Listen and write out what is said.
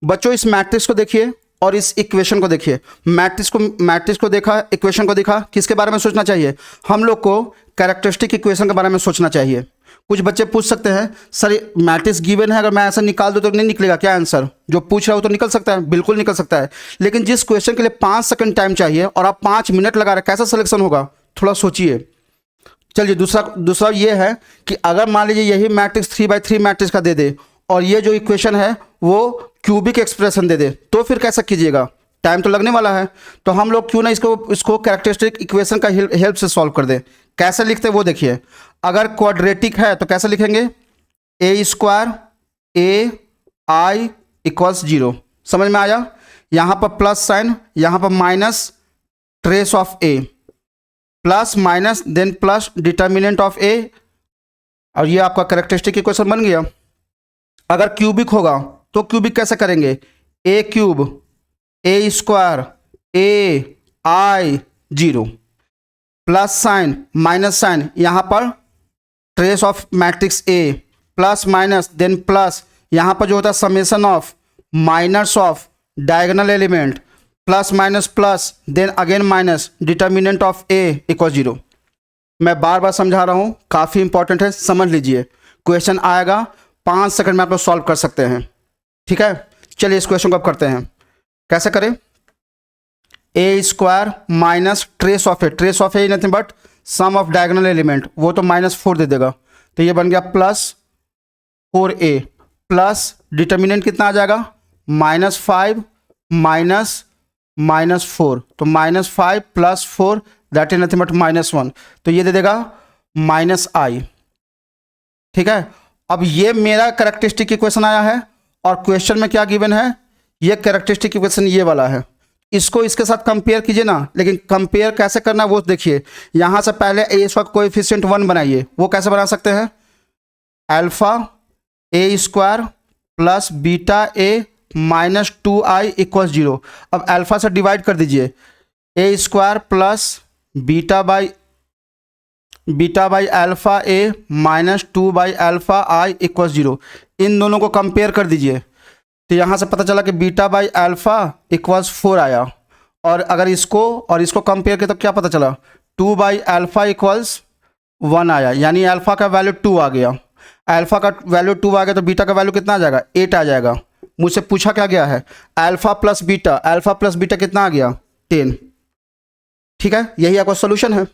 बच्चों इस मैट्रिक्स को देखिए और इस इक्वेशन को देखिए। मैट्रिक्स को देखा, इक्वेशन को देखा, किसके बारे में सोचना चाहिए? हम लोग को कैरेक्टरिस्टिक इक्वेशन के बारे में सोचना चाहिए। कुछ बच्चे पूछ सकते हैं सर मैट्रिक्स गिवन है, अगर मैं ऐसा निकाल दूं तो नहीं निकलेगा क्या आंसर? जो पूछ रहा हो तो निकल सकता है, बिल्कुल निकल सकता है, लेकिन जिस क्वेश्चन के लिए 5 सेकंड टाइम चाहिए और आप 5 मिनट लगा रहे, कैसा सिलेक्शन होगा? थोड़ा सोचिए। चलिए दूसरा ये है कि अगर मान लीजिए यही मैट्रिक्स 3/3 मैट्रिक्स का दे दे और ये जो इक्वेशन है वो क्यूबिक एक्सप्रेशन दे दे, तो फिर कैसा कीजिएगा? टाइम तो लगने वाला है। तो हम लोग क्यों ना इसको कैरेक्टरिस्टिक इक्वेशन का हेल्प से सॉल्व कर दे। कैसे लिखते हैं वो देखिए। अगर क्वाड्रेटिक है तो कैसे लिखेंगे? a² ai = 0। समझ में आया? यहां पर प्लस साइन, यहां पर minus trace of a, plus minus then plus determinant of a, और ये आपका कैरेक्टरिस्टिक इक्वेशन बन गया। अगर क्यूबिक होगा तो क्यूबिक कैसे करेंगे? a³ a² ai 0, plus sign minus sign, यहां पर trace of matrix A, plus minus then plus, यहां पर जो होता है summation of minus of diagonal element, plus minus plus then again minus, determinant of A = 0। मैं बार बार समझा रहा हूं, काफ़ी इंपॉर्टेंट है, समझ लीजिए। क्वेश्चन आएगा 5 सेकंड में आप लोग सॉल्व कर सकते हैं, ठीक है? चलिए इस क्वेश्चन को अब करते हैं। कैसे करें? a² minus trace of A, trace of A nothing but sum of diagonal element, वो तो -4 दे देगा, तो ये बन गया +4a, प्लस डिटर्मिनेंट कितना आ जाएगा? -5 -4, तो -5 + 4 दैट इज नथिंग बट -1, तो ये दे देगा -i। ठीक है, अब ये मेरा कैरेक्टरिस्टिक इक्वेशन आया है और क्वेश्चन में क्या गिवन है? ये कैरेक्टरिस्टिक इक्वेशन ये वाला है। इसको इसके साथ कंपेयर कीजिए ना, लेकिन कंपेयर कैसे करना वो देखिए। यहाँ से पहले ए इसका कोएफिशिएंट 1 बनाइए। वो कैसे बना सकते हैं? Alpha a² plus beta a minus 2i = 0। अब अल्फा से डिवाइड कर दीजिए, a² plus beta by alpha a minus 2/अल्फा i = 0। इन दोनों को कंपेयर कर दीजिए, तो यहाँ से पता चला कि बीटा बाई अल्फा = 4 आया, और अगर इसको और इसको कंपेयर किया तो क्या पता चला? 2/अल्फा = 1 आया, यानी अल्फा का वैल्यू 2 आ गया। अल्फा का वैल्यू 2 आ गया तो बीटा का वैल्यू कितना आ जाएगा? 8 आ जाएगा। मुझसे पूछा क्या गया है? अल्फा प्लस बीटा कितना आ गया? 10। ठीक है, यही आपका सोल्यूशन है।